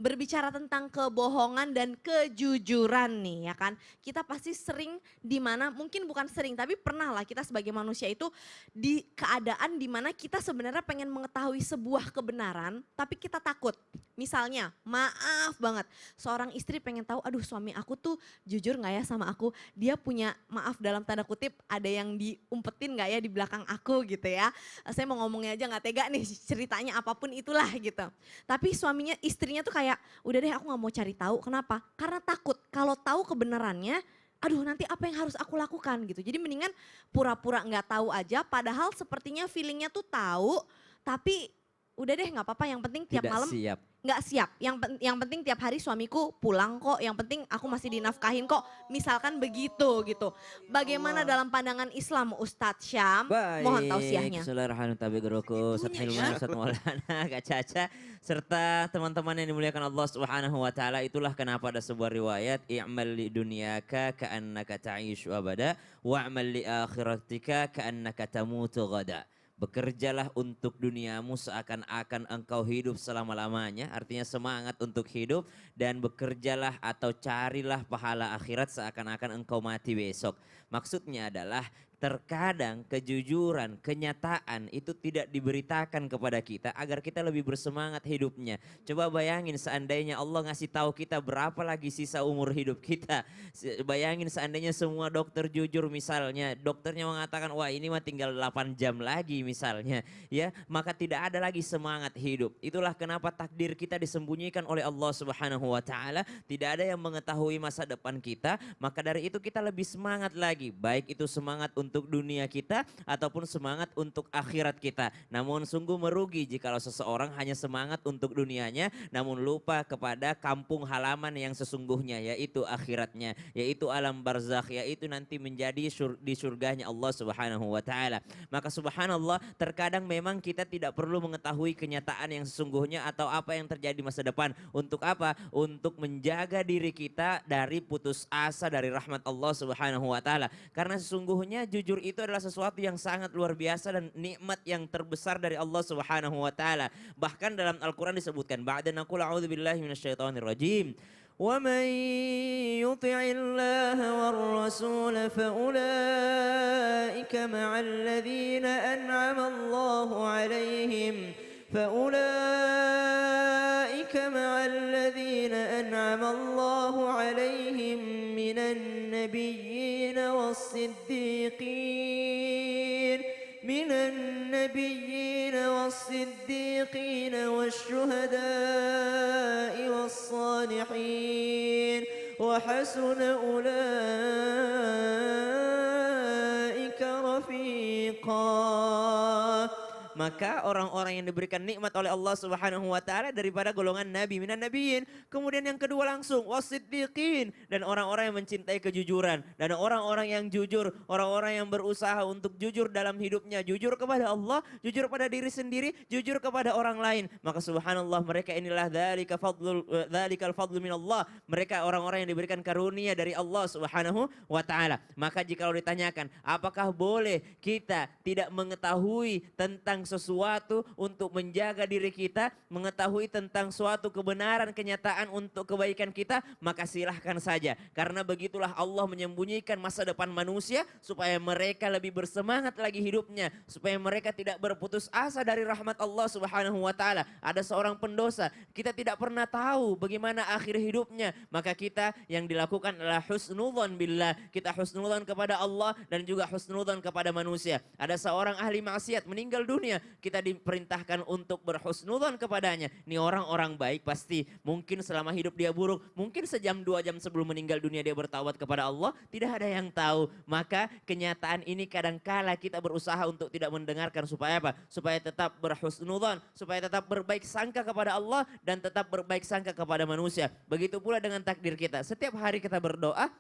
berbicara tentang kebohongan dan kejujuran nih ya kan. Kita pasti sering dimana, mungkin bukan sering tapi pernah lah kita sebagai manusia itu di keadaan dimana kita sebenarnya pengen mengetahui sebuah kebenaran tapi kita takut. Misalnya maaf banget seorang istri pengen tahu aduh suami aku tuh jujur gak ya sama aku. Dia punya maaf dalam tanda kutip ada yang diumpetin gak ya di belakang aku gitu ya. Saya mau ngomongnya aja gak tega nih ceritanya apapun itulah gitu. Tapi istrinya tuh kayak udah deh aku gak mau cari tahu. Kenapa? Karena takut kalau tahu kebenarannya aduh nanti apa yang harus aku lakukan gitu. Jadi mendingan pura-pura nggak tahu aja padahal sepertinya feelingnya tuh tahu tapi udah deh nggak apa-apa yang penting tiap Tidak malam siap. nggak siap. Yang penting tiap hari suamiku pulang kok, yang penting aku masih dinafkahin kok. Misalkan begitu gitu. Bagaimana dalam pandangan Islam Ustadz Syam? Mohon Baik, tausiahnya. Bismillahirrahmanirrahim. Ustaz Segitunya Hilman, ya. Ustaz Maulana, Kak Caca, serta teman-teman yang dimuliakan Allah Subhanahu wa taala. Itulah kenapa ada sebuah riwayat, i'mal li dunyaka ka'annaka ta'ishu abada wa'mal li akhiratika ka'annaka tamutu ghada. Bekerjalah untuk duniamu seakan-akan engkau hidup selama-lamanya, artinya semangat untuk hidup, dan bekerjalah atau carilah pahala akhirat seakan-akan engkau mati besok. Maksudnya adalah terkadang kejujuran, kenyataan itu tidak diberitakan kepada kita agar kita lebih bersemangat hidupnya. Coba bayangin seandainya Allah ngasih tahu kita berapa lagi sisa umur hidup kita. Bayangin seandainya semua dokter jujur misalnya, dokternya mengatakan wah ini mah tinggal 8 jam lagi misalnya, ya, maka tidak ada lagi semangat hidup. Itulah kenapa takdir kita disembunyikan oleh Allah Subhanahu wa taala, tidak ada yang mengetahui masa depan kita, maka dari itu kita lebih semangat lagi, baik itu semangat untuk dunia kita ataupun semangat untuk akhirat kita. Namun sungguh merugi jikalau seseorang hanya semangat untuk dunianya namun lupa kepada kampung halaman yang sesungguhnya, yaitu akhiratnya, yaitu alam barzakh, yaitu nanti menjadi di surganya Allah Subhanahu wa taala. Maka subhanallah, terkadang memang kita tidak perlu mengetahui kenyataan yang sesungguhnya atau apa yang terjadi masa depan. Untuk apa? Untuk menjaga diri kita dari putus asa dari rahmat Allah Subhanahu wa taala. Karena sesungguhnya jujur itu adalah sesuatu yang sangat luar biasa dan nikmat yang terbesar dari Allah Subhanahu wa taala. Bahkan dalam Al-Qur'an disebutkan, ba'da naqul a'udzubillahi minasyaitonir rajim. ومن يطع الله والرسول فأولئك مع الذين أنعم الله عليهم فأولئك مع الذين أنعم الله عليهم من النبيين والصديقين والشهداء والصالحين وحسن أولئك رفيقا. Maka orang-orang yang diberikan nikmat oleh Allah Subhanahu wa taala daripada golongan nabi minan nabiyyin. Kemudian yang kedua langsung wasiddiqin, dan orang-orang yang mencintai kejujuran, dan orang-orang yang jujur, orang-orang yang berusaha untuk jujur dalam hidupnya, jujur kepada Allah, jujur pada diri sendiri, jujur kepada orang lain. Maka subhanallah, mereka inilah dzalikal fadlu minallah. Mereka orang-orang yang diberikan karunia dari Allah Subhanahu wa taala. Maka jika ditanyakan, apakah boleh kita tidak mengetahui tentang sesuatu untuk menjaga diri kita, mengetahui tentang suatu kebenaran kenyataan untuk kebaikan kita, maka silahkan saja. Karena begitulah Allah menyembunyikan masa depan manusia supaya mereka lebih bersemangat lagi hidupnya, supaya mereka tidak berputus asa dari rahmat Allah Subhanahu wa taala. Ada seorang pendosa, kita tidak pernah tahu bagaimana akhir hidupnya, maka kita yang dilakukan adalah husnudzon billah. Kita husnudzon kepada Allah dan juga husnudzon kepada manusia. Ada seorang ahli maksiat meninggal dunia, kita diperintahkan untuk berhusnudzon kepadanya. Ini orang-orang baik pasti, mungkin selama hidup dia buruk, mungkin sejam 2 jam sebelum meninggal dunia dia bertaubat kepada Allah, tidak ada yang tahu. Maka kenyataan ini kadangkala kita berusaha untuk tidak mendengarkan supaya apa? Supaya tetap berhusnudzon, supaya tetap berbaik sangka kepada Allah dan tetap berbaik sangka kepada manusia. Begitu pula dengan takdir kita. Setiap hari kita berdoa,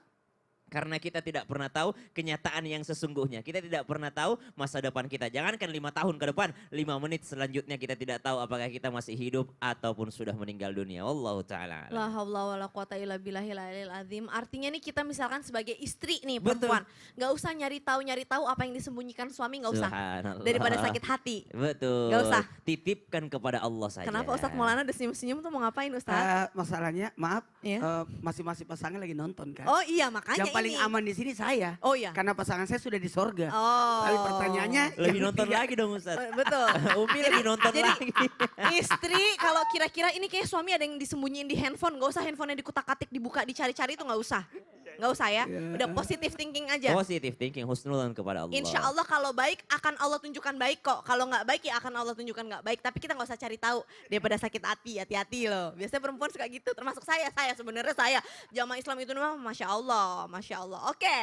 Karena kita tidak pernah tahu kenyataan yang sesungguhnya. Kita tidak pernah tahu masa depan kita. Jangankan 5 tahun ke depan, 5 menit selanjutnya kita tidak tahu apakah kita masih hidup ataupun sudah meninggal dunia. Wallahu ta'ala La alam. haula wala quwata illa billahil aliyil azim. Artinya nih kita misalkan sebagai istri nih Betul. perempuan, nggak usah nyari tahu apa yang disembunyikan suami, nggak usah. Subhanallah. Daripada sakit hati. Betul. Nggak usah. Titipkan kepada Allah saja. Kenapa Ustadz Maulana udah senyum-senyum tuh mau ngapain Ustadz? Masalahnya, maaf, Iya. masing-masing pasangan lagi nonton kan. Oh iya makanya Yang paling ini. aman di sini saya. Oh iya. Karena pasangan saya sudah di sorga. Oh. Tapi pertanyaannya Lebih yang nonton ketiga- lagi dong Ustaz. Betul. Umi lebih nonton Jadi lagi. istri kalau kira-kira ini kayak suami ada yang disembunyiin di handphone, nggak usah handphonenya dikutak-katik, dibuka, dicari-cari itu nggak usah. Nggak usah ya, udah positive thinking aja. Positive thinking, husnulan kepada Allah. Insya Allah kalau baik akan Allah tunjukkan baik kok. Kalau nggak baik ya akan Allah tunjukkan nggak baik. Tapi kita nggak usah cari tahu daripada sakit hati, hati-hati loh. Biasanya perempuan suka gitu, termasuk saya sebenarnya saya. Jamaah Islam itu memang masya Allah, masya Allah. Oke.